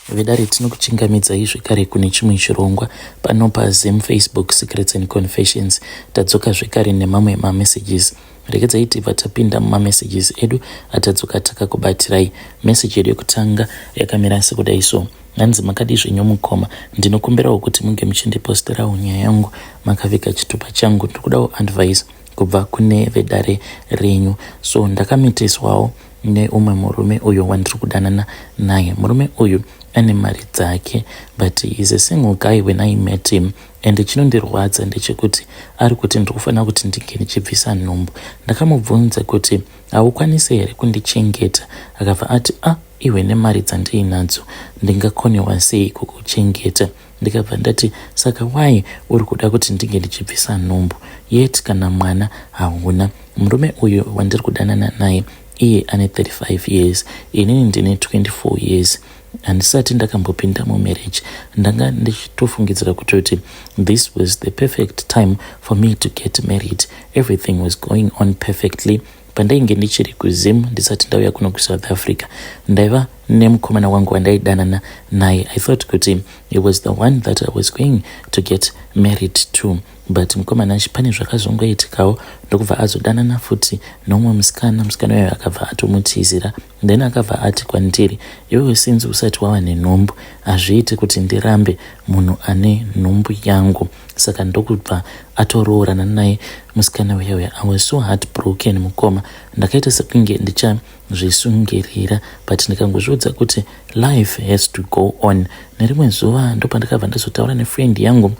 vedare tinokuchingamidzai zvekare kune chimwe chirongwa pano paZim Facebook Secrets and Confessions. Tadzoka zvekare nemamwe mamessages. Regedzai tibva tapinda mumamessages edu atadzoka takakubatirai. Message yedu yekutanga yakamira sekudai so: hanzi makadi zvenyu mukoma, ndinokumbirawo kuti munge muchindiposterawo nyaya yangu makavika chitupa changu. Ndikudawo advice kubva kune vedare renyu. So ndakamitiswawo neumwe murume uyo wandiri kudanana naye. Murume uyu ane mari dzake, but he is a single guy when I met him. And chinondirwadza ndechekuti ari kuti ndiri kufanira kuti ndinge ndichibvisa nhumbu. Ndakamubvunza kuti haukwanisi here kundichengeta? Akabva ati iwe nemari dzandinadzo ndingakonewa sei kukuchengeta? Ndikabva ndati saka why uri kuda kuti ndinge ndichibvisa nhumbu yet kana mwana hauna? Murume uyu wandiri kudanana naye iye ane 35 years, inini ndine 24 years. Handisati ndakambopinda mumarriage. Ndanga ndichitofungidzira kuti this was the perfect time for me to get married. Everything was going on perfectly. Pandainge ndichiri kuZim ndisati ndauya kuno kuSouth Africa, ndaiva nemukomana wangu wandaidanana naye. I thought kuti he was the one that I was going to get married to. But mukomana achi pane zvakazongoitikawo ndokubva azodanana futi nomwe musikana uyo akabva atomutizira. Then akabva ati kwandiri, iwewe sinzi usati wava nenhumbu hazviiti kuti ndirambe munhu ane nhumbu yangu. Saka ndokubva atoroorana naye musikana uyo. I was so heartbroken mukoma. Ndakaita sekunge ndichazvisungirira, but ndikangozviudza kuti life has to go on. Nerimwe zuva ndopandakabva ndazotaura nefriend yangu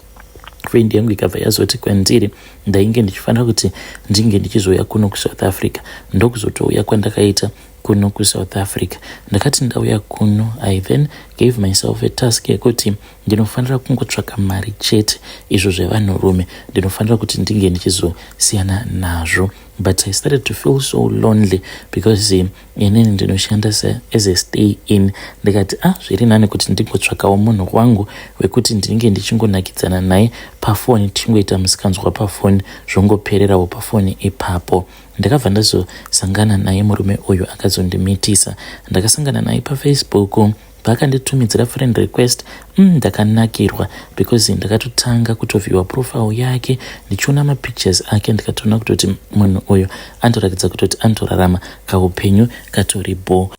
ikabva yazoti kwandiri ndainge ndichifanira kuti ndinge ndichizouya kuno kuSouth Africa. Ndokuzotouya kwandakaita kuno kuSouth Africa. Ndakati ndauya kuno, I then gave myself a task yekuti ndinofanira kungotsvaka mari chete, izvo zvevanhurume ndinofanira kuti ndinge ndichizosiyana nazvo. But I started to feel so lonely because inini ndinoshanda as a stay in. Ndikati zviri nani kuti ndingotsvakawo munhu wangu wekuti ndinge ndichingonakidzana naye pafoni, tichingoita musikanzwa pafoni, zvongopererawo pafoni ipapo. Ndakabva ndazosangana naye murume uyu akazondimitisa. Ndakasangana naye paFacebook, paakanditumidzira friend request. Ndakanakirwa because ndakatotanga kutovhiwa profile yake, ndichiona mapictures ake, ndikatoona kutoti munhu uyu andoratidza kutoti andorarama kaupenyu katoribo.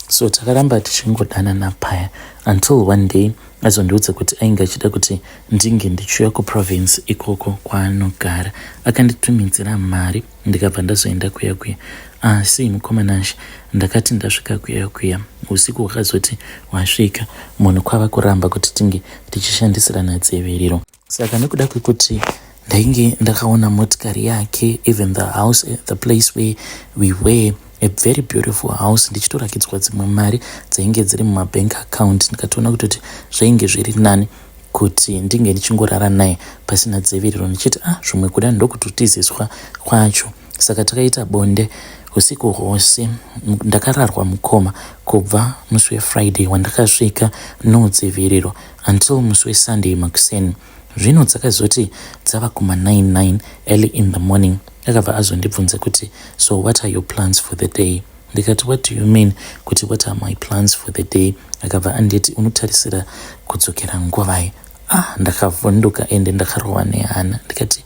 So takaramba tichingodanana paya until one day azondiudza kuti ainge achida kuti ndinge ndichiuya kuprovince ikoko kwaanogara. Akanditumidzira mari, ndikabva ndazoenda kuya. Asi mukomanashi ndakati ndasvika kuya usiku hwakazoti wasvika, munhu kwava kuramba kuti tinge tichishandisirana dziviriro. Saka nekuda kwekuti ndainge ndakaona motikari yake, even the house, the place where we were, a very beautiful house, ndichitorakidzwa dzimwe mari dzainge dziri mumabank account, ndikatoona kuti zvainge zviri nani kuti ndinge ndichingorara naye pasina dziviriro. Ndichiti zvimwe kuda ndokutotiziswa kwacho. Saka takaita bonde usiku hwose. Ndakararwa mukoma kubva musi weFriday wandakasvika no dziviriro until musi weSunday makuseni. Zvino dzakazoti dzava kuma 9 early in the morning. Akabva azondibvunza kuti so what are your plans for the day? Ndikati what do you mean kuti what are my plans for the day? Akabva anditi unotarisira kudzokera nguvai? Ndakavhunduka ende ndakarohwa nehana. Ndikati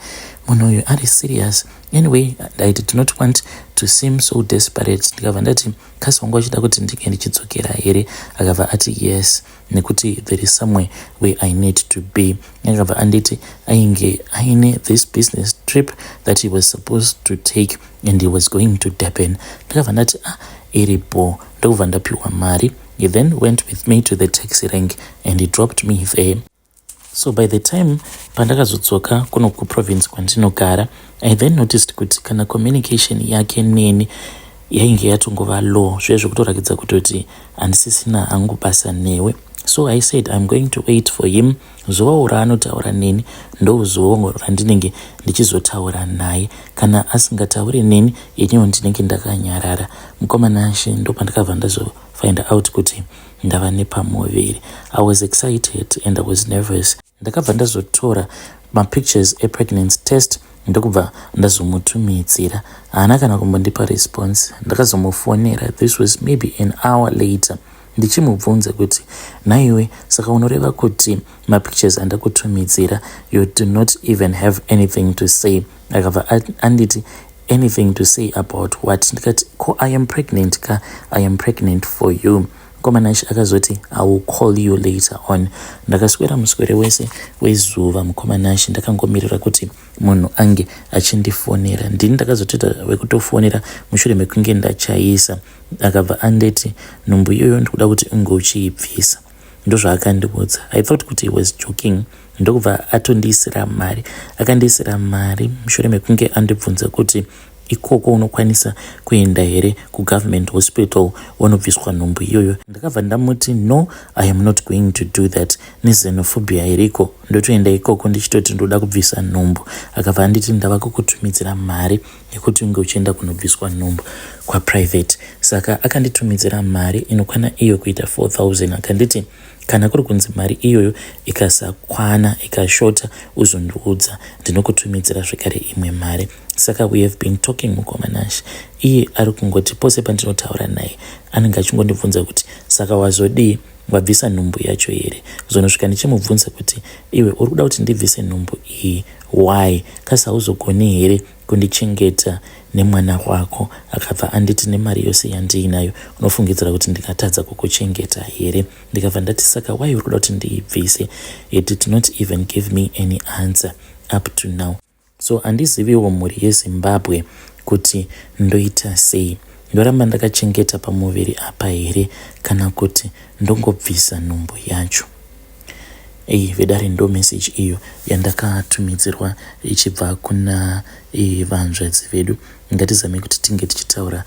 munhu uyu ari serious? Anyway, I did not want to seem so desperate. Ndikabva ndati kasi wangu achida kuti ndinge ndichidzokera here? Akabva ati yes, nekuti there is somewhere where I need to be. Akabva anditi ainge aine this business trip that he was supposed to take and he was going to Durban. Ndikabva ndati iripo. Ndokubva ndapiwa mari. He then went with me to the taxi rank and he dropped me there. So by the time pandakazodzoka kuno kuprovince kwandinogara, I then noticed kuti kana communication yake neni yainge yatongova low, zvezvo kutorakidza kutoti handisisina hangu basa newe. So I said I'm going to wait for him. Zuva raanotaura neni ndozuva randinenge ndichizotaura naye. Kana asingatauri neni, yenyewo ndinenge ndakanyarara. Mukomanashi ndopandakabva ndazofind out kuti ndava nepamuviri. I was excited and I was nervous. Ndakabva ndazotora mapictures pregnancy test, ndokubva ndazomutumidzira. Haana kana kumbondipa response. Ndakazomufonera. This was maybe an hour later. ndichimubvunza kuti naiwe saka unoreva kuti mapictures andakutumidzira you do not even have anything to say. Akabva anditi anything to say about what? Ndikati ko I am pregnant ka I am pregnant for you. Mukomanashi akazoti I will call you later on. Ndakaswera muswere wese wezuva mukomanashi ndakangomirira kuti munhu ange achindifonera. Ndini ndakazotoita wekutofonera mushure mekunge ndachaisa. Akabva andeti nhumbu iyoyo ndikuda kuti unge uchiibvisa. Ndozvaakandiudza. I thought kuti he was joking. Ndokubva atondiisira mari. Akandiisira mari mushure mekunge andibvunza kuti ikoko unokwanisa kuenda here kugovernment hospital wanobviswa nhumbu iyoyo. Ndakabva ndamuti no, I am not going to do that. Nexenophobia iriko ndotoenda ikoko ndichitoti ndoda kubvisa nhumbu. Akabva anditi ndava kukutumidzira mari yekuti unge uchienda kunobviswa nhumbu kwaprivate. Saka akanditumidzira mari inokwana iyo kuita 4,000. Akanditi kana kuri kunzi mari iyoyo ikasakwana ikashota uzondiudza ndinokutumidzira zvekare imwe mari. Saka we have been talking mukomanashi. Iye ari kungoti pose pandinotaura naye anenge achingondibvunza kuti saka wazodii, wabvisa nhumbu yacho here? Zonosvika ndichimubvunza kuti iwe uri kuda kuti ndibvise nhumbu iyi why? Kasi hauzogoni here kundichengeta nemwana wako? Akabva anditi nemari yose yandiinayo unofungidzira kuti ndingatadza kukuchengeta here? Ndikabva ndati saka why uri kuda kuti ndiibvise? He did not even give me any answer up to now. So handiziviwo mhuri yeZimbabwe kuti ndoita sei. Ndoramba ndakachengeta pamuviri apa here kana kuti ndongobvisa nhumbu yacho? Vedare ndo message iyo yandakatumidzirwa ichibva kuna vanzvadzi vedu. Ngatizame kuti tinge tichitaura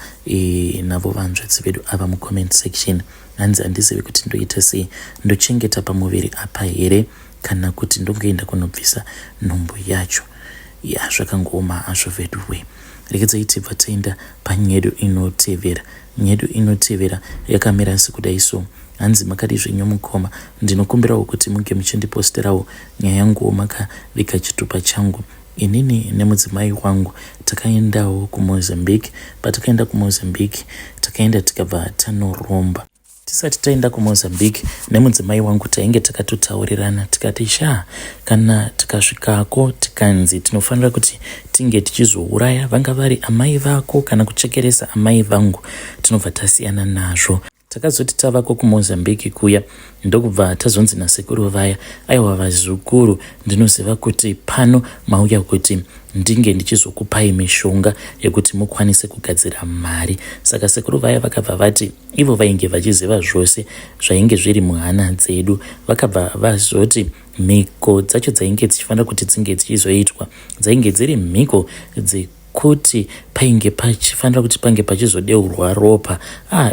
navo vanzvadzi vedu ava mucomment section. Hanzi handizivi kuti ndoita sei, ndochengeta pamuviri apa here kana kuti ndongoenda kunobvisa nhumbu yacho. Zvakangooma hazvo veduwe. Rekedzai tibva taenda panyedu inotevera. Nyedu inotevera yakamira sekudai so. Hanzi makadi zvenyu mukoma, ndinokumbirawo kuti munge muchindiposterawo nyaya yangu makavika chitupa changu. Inini nemudzimai wangu takaendawo kuMozambique. Patakaenda kuMozambique takaenda tikabva tanoromba. Tisati taenda kuMozambique nemudzimai wangu tainge takatotaurirana tikati kana tikasvikako tikanzi tinofanira kuti tinge tichizouraya vanga vari amai vako kana kuchekeresa amai vangu, tinobva tasiyana nazvo. Takazoti tavako kuMozambique kuya ndokubva tazonzi nasekuru vaya, aiwa vazukuru, ndinoziva kuti pano mauya kuti ndinge ndichizokupai mishonga yekuti mukwanise kugadzira mari. Saka sekuru vaya vakabva vati ivo vainge vachiziva zvose zvainge zviri muhana dzedu. Vakabva vazoti mhiko dzacho dzainge dzichifanira kuti dzinge dzichizoitwa dzainge dziri mhiko kuti painge pachifanira kuti pange pachizodeurwa ropa.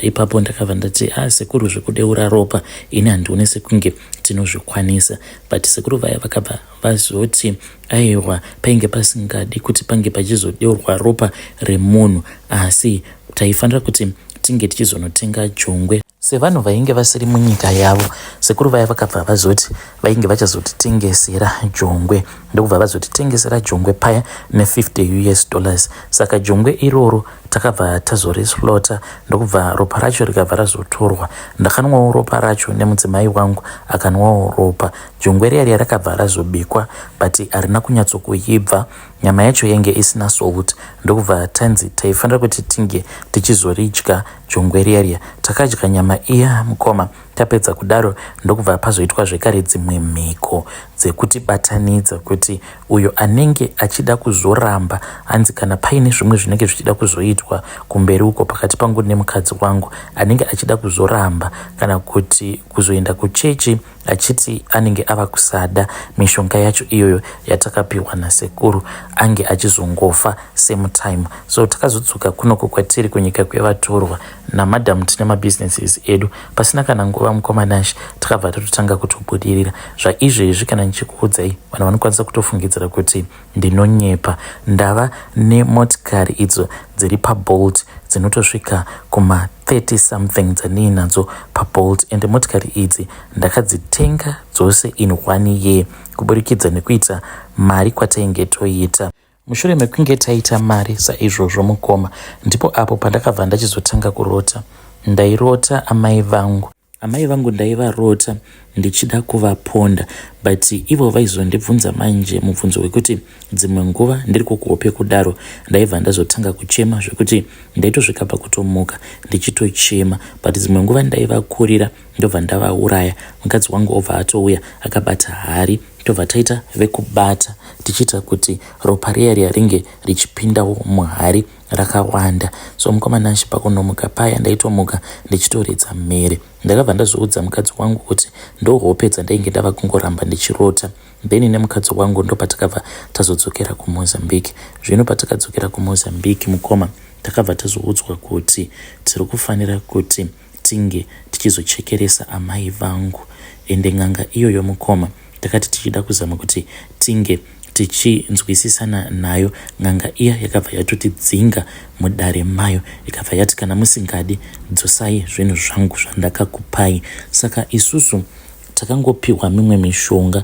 Ipapo ndakabva ndati sekuru zvekudeura ropa ini handione sekunge tinozvikwanisa. But sekuru vaya vakabva vazoti aiwa painge pasingadi kuti pange pachizodeurwa ropa remunhu, asi taifanira kuti tinge tichizonotenga jongwe sevanhu vainge vasiri munyika yavo. Sekuru vaya vakabva vazoti vainge vachazotitengesera jongwe. Ndokubva vazotitengesera jongwe paya $50. Saka jongwe iroro takabva tazorislota ndokubva ropa racho rikabva razotorwa. Ndakanwawo ropa racho nemudzimai wangu akanwawo ropa. Jongwe riya rakabva razobikwa but harina kunyatsokuibva, nyama yacho yange isina salt. Ndokubva tanzi taifanira kuti tinge tichizoridya jongwe riya. Takadya nyama iya mukoma. Tapedza kudaro ndokubva pazoitwa zvekare dzimwe mhiko dzekutibatanidza kuti uyo anenge achida kuzoramba, hanzi kana paine zvimwe zvinenge zvichida kuzoitwa kumberi uko pakati pangu nemukadzi wangu, anenge achida kuzoramba kana kuti kuzoenda kuchechi achiti anenge ava kusada, mishonga yacho iyoyo yatakapiwa nasekuru ange achizongofa same time. So takazodzoka kunoko kwatiri kunyika kwevatorwa namadhamu tine mabusinesses edu. Pasina kana nguva mukomanashi takabva tatotanga kutobudirira. Zvaizvezvi kana ndichikuudzai vanhu vanokwanisa kutofungidzira kuti ndinonyepa. Ndava nemotikari idzo dziri paBolt dzinotosvika kuma 30 something dzaniinadzo paBolt, and motikari idzi ndakadzitenga dzose in 1 year kuburikidza nekuita mari kwatainge toita. Mushure mekunge taita mari saizvozvo mukoma, ndipo apo pandakabva ndachizotanga kurota. Ndairota amai vangu amai vangu ndaivarota ndichida kuvaponda, but ivo vaizondibvunza manje mubvunzo wekuti dzimwe nguva ndiri kukuhope kudaro ndaibva ndazotanga kuchema zvekuti ndaitosvika pakutomuka ndichitochema, but dzimwe nguva ndaivakurira ndobva ndavauraya. Mukadzi wangu obva atouya akabata hari, tobva taita vekubata tichiita kuti ropa riya ringe richipindawo muhari rakawanda. So mukomana achi pakunomuka paya ndaitomuka ndichitoredza mhere. Ndakabva ndazoudza mukadzi wangu kuti ndohope dzandainge ndava kungoramba ndichirota. Then nemukadzi wangu ndo patakabva tazodzokera kuMozambique. Zvino patakadzokera kuMozambique mukoma takabva tazoudzwa kuti tiri kufanira kuti tinge tichizochekeresa amai vangu, ende n'anga iyoyo mukoma takati tichida kuzama kuti tinge tichinzwisisana nayo. N'anga iya yakabva yatotidzinga mudare mayo, ikabva yati kana musingadi dzosai zvinhu zvangu zvandakakupai. Saka isusu takangopiwa mimwe mishonga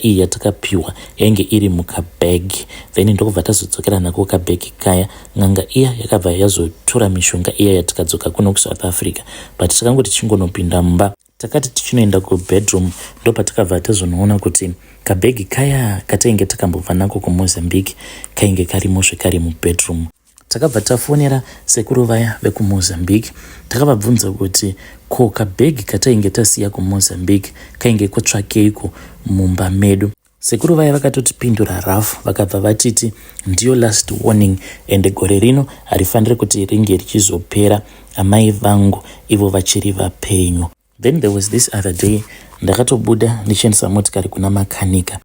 iyi yatakapiwa yainge iri mukabhegi, then ndokubva tazodzokera nako kabhegi kaya. N'anga iya yakabva yazotora mishonga iya yatakadzoka kuno kuSouth Africa, but takangoti tichingonopinda mumba takati tichinoenda kubedroom ndo patakabva tazonoona kuti kabhegi kaya katainge takambobva nako kuMozambique kainge karimo zvekare mubedroom. Takabva tafonera sekuru vaya vekuMozambique takavabvunza kuti ko kabhegi katainge tasiya kuMozambique kainge kotsvakeiko mumba medu. Sekuru vaya vakatotipindura rafu vakabva vatiti ndiyo last warning, ende gore rino harifanire kuti ringe richizopera, amai vangu ivo vachiri vapenyu. Then there was this other day ndakatobuda ndichendesa motikari kuna makanika.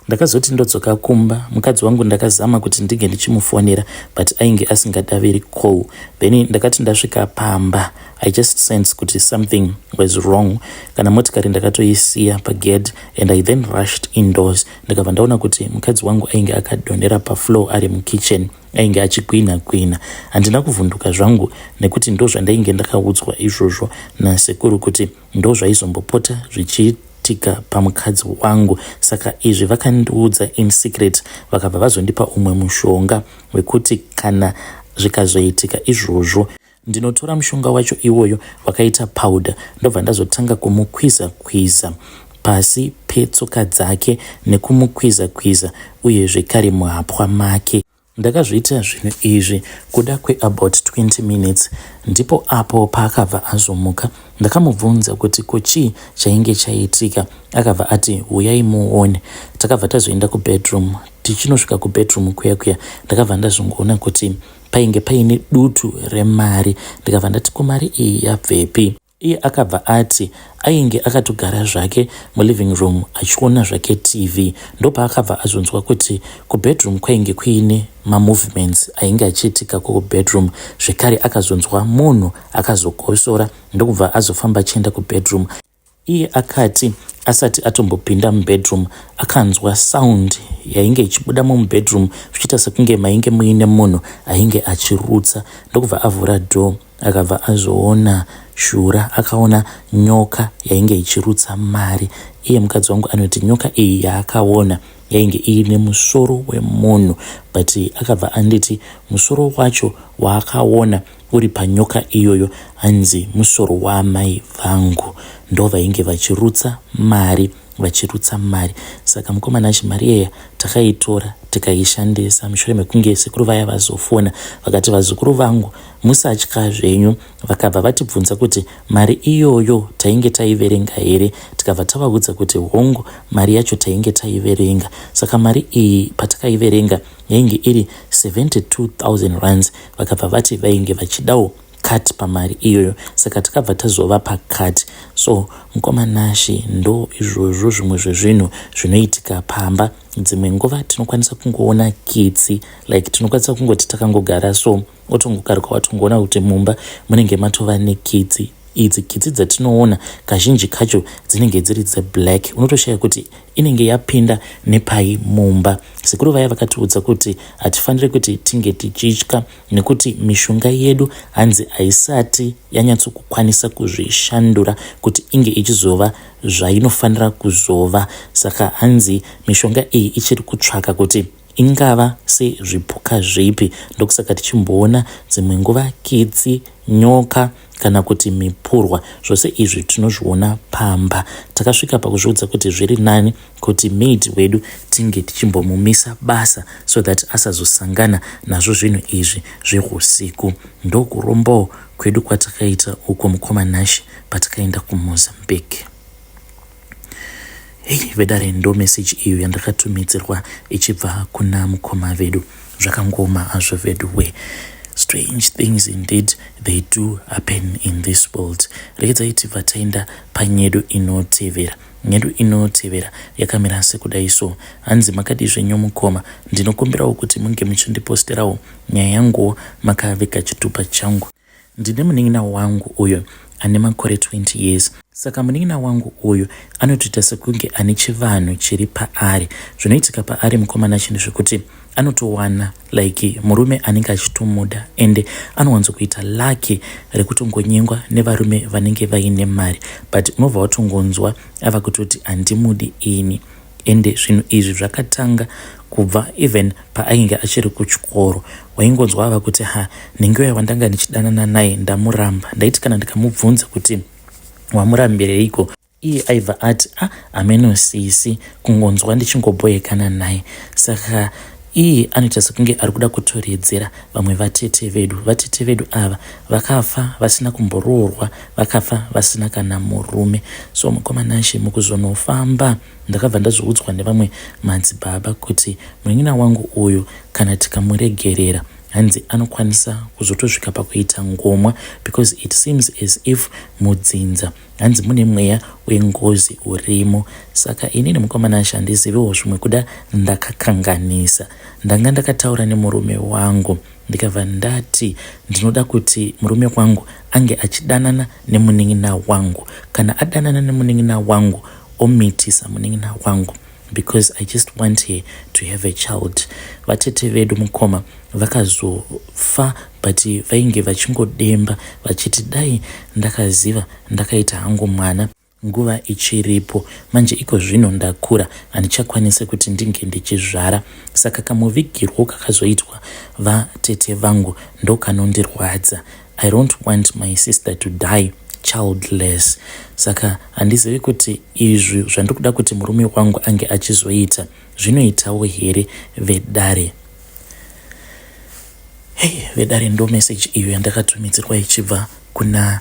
Ndakazoti ndodzoka kumba, mukadzi wangu ndakazama kuti ndige ndichimufonera but ainge asingadaviri call. Then ndakati ndasvika pamba I just sensed kuti something was wrong. Kana motikari ndakatoisiya pagate and I then rushed indoors. Ndakabva ndaona kuti mukadzi wangu ainge akadonhera pafloor ari mukitchen, ainge achigwina. Handina kuvhunduka zvangu nekuti ndo zvandainge ndakaudzwa izvozvo nasekuru kuti ndo zvaizombopota zvichiitika pamukadzi wangu. Saka izvi vakandiudza in secret, vakabva vazondipa umwe mushonga wekuti kana zvikazoitika izvozvo ndinotora mushonga wacho iwoyo wakaita powder, ndobva ndazotanga kumukwiza pasi petsoka dzake nekumukwiza uye zvekare muhapwa make. Ndakazviita zvinhu izvi kuda kweabout 20 minutes, ndipo apo paakabva azomuka. Ndakamubvunza kuti kochii chainge chaitika, akabva ati uyai muone. Takabva tazoenda kubedroom. Tichinosvika kubedroom kuya ndakabva ndazongoona kuti painge paine dutu remari. Ndikabva ndati ko mari iyi yabvepi? Iye akabva ati ainge akatogara zvake muliving room achiona zvake TV. Ndopaakabva azonzwa kuti kubedroom kwainge kuine mamovements ainge achiitika kubedroom. Zvekare akazonzwa munhu akazokosora, ndokubva azofamba achienda kubedroom. Iye akati asati atombopinda mubedroom akanzwa sound yainge ichibuda mubedroom zvichiita sekunge mainge muine munhu ainge achirutsa. Ndokubva avhura door akabva azoona shura, akaona nyoka yainge ichirutsa mari. Iye mukadzi wangu anoti nyoka iyi yaakaona yainge iine musoro wemunhu, but akabva anditi musoro wacho waakaona uri panyoka iyoyo hanzi musoro waamai vangu, ndo vainge vachirutsa mari. Saka mukomana achi mari yeya takaitora tikaishandisa. Mushure mekunge sekuru vaya vazofona vakati vazukuru vangu musatya zvenyu, vakabva vatibvunza kuti mari iyoyo tainge taiverenga here. Tikabva tavaudza kuti hongu mari yacho tainge taiverenga. Saka mari iyi patakaiverenga yainge iri 72,000 rands. Vakabva vati vainge vachidawo kati pamari iyoyo, saka takabva tazovapa kati. So mukomanashi ndo izvozvo zvimwe zvezvinhu zvinoitika pamba. Dzimwe nguva tinokwanisa kungoona kitsi, like tinokwanisa kungoti takangogara so otongokaruka watongoona kuti mumba munenge matova nekitsi. Idzi kitsi dzatinoona kazhinji kacho dzinenge dziri dzeblack, unotoshaya kuti inenge yapinda nepai mumba. Sekuru vaya vakatiudza kuti hatifaniri kuti tinge tichitya nekuti mishonga yedu hanzi haisati yanyatsokukwanisa kuzvishandura kuti inge ichizova zvainofanira kuzova. Saka hanzi mishonga iyi ichiri kutsvaka kuti ingava sezvipuka zvipi. Ndokusaka tichimboona dzimwe nguva kitsi, nyoka kana kuti mipurwa. Zvose izvi tinozviona pamba. Takasvika pakuzviudza kuti zviri nani kuti maid wedu tinge tichimbomumisa basa so that asazosangana nazvo zvinhu izvi zvehusiku. Ndokurombawo kwedu kwatakaita uko mukomanashe patakaenda kuMozambique. Hey, vedare ndo message iyo yandakatumidzirwa ichibva kuna mukoma vedu. Zvakangoma hazvo vedu we. Strange things indeed they do happen in this world. Rekedza iti vataenda panyedu inotevera. Nyedu inotevera yakamira sekudai so. Hanzi makadi zvenyu mukoma. Ndinokumbirawo kuti munge muchindiposterawo nyaya yangu makaveka chitupa changu. Ndine munin'ina wangu uyo ane makore 20 years. Saka munin'ina wangu uyu anotoita sekunge ane chivanhu chiri paari. Zvinoitika paari mukomana chinhu zvekuti anotowana like murume anenge achitomuda ende anowanzokuita laki rekutongonyengwa nevarume vanenge vaine mari, but unobva watongonzwa ava kutoti handimudi ini. Ende zvinhu izvi zvakatanga kubva even paainge achiri kuchikoro. Waingonzwa ava kuti nenguva wandanga ndichidanana naye ndamuramba. Ndaiti kana ndikamubvunza kuti wamurambireiko, iye aibva ati amenosisi kungonzwa ndichingobhoyekana naye. Saka iye anoita sekunge ari kuda kutoredzera vamwe vatete vedu. Vatete vedu ava vakafa vasina kumboroorwa, vakafa vasina kana murume. So mukomanashe mukuzonofamba ndakabva ndazviudzwa nevamwe madzibaba kuti munin'ina wangu uyu kana tikamuregerera hanzi anokwanisa kuzotosvika pakuita ngomwa, because it seems as if mudzinza hanzi mune mweya wengozi urimo. Saka inini mukomanashe handiziviwo zvimwe kuda ndakakanganisa. Ndanga ndakataura nemurume wangu ndikabva ndati ndinoda kuti murume wangu ange achidanana nemunin'ina wangu. Kana adanana nemunin'ina wangu omitisa munin'ina wangu, because I just want her to have a child. Vatete vedu mukoma vakazofa, but vainge vachingodemba vachiti dai ndakaziva ndakaita hangu mwana nguva ichiripo. Manje iko zvino ndakura handichakwanisi kuti ndinge ndichizvara. Saka kamuvigirwo kakazoitwa vatete vangu ndo kanondirwadza. I don't want my sister to die childless. Saka handizivi kuti izvi zvandikuda kuti murume wangu ange achizoita zvinoitawo here vedare. Hey, vedare ndo message iyo yandakatumidzirwa ichibva kuna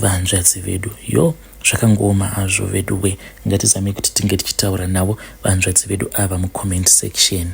vanzvadzi vedu. Yo, zvakangoma hazvo vedu we. Ngatizame kuti tinge tichitaura navo vanzvadzi vedu ava mucomment section.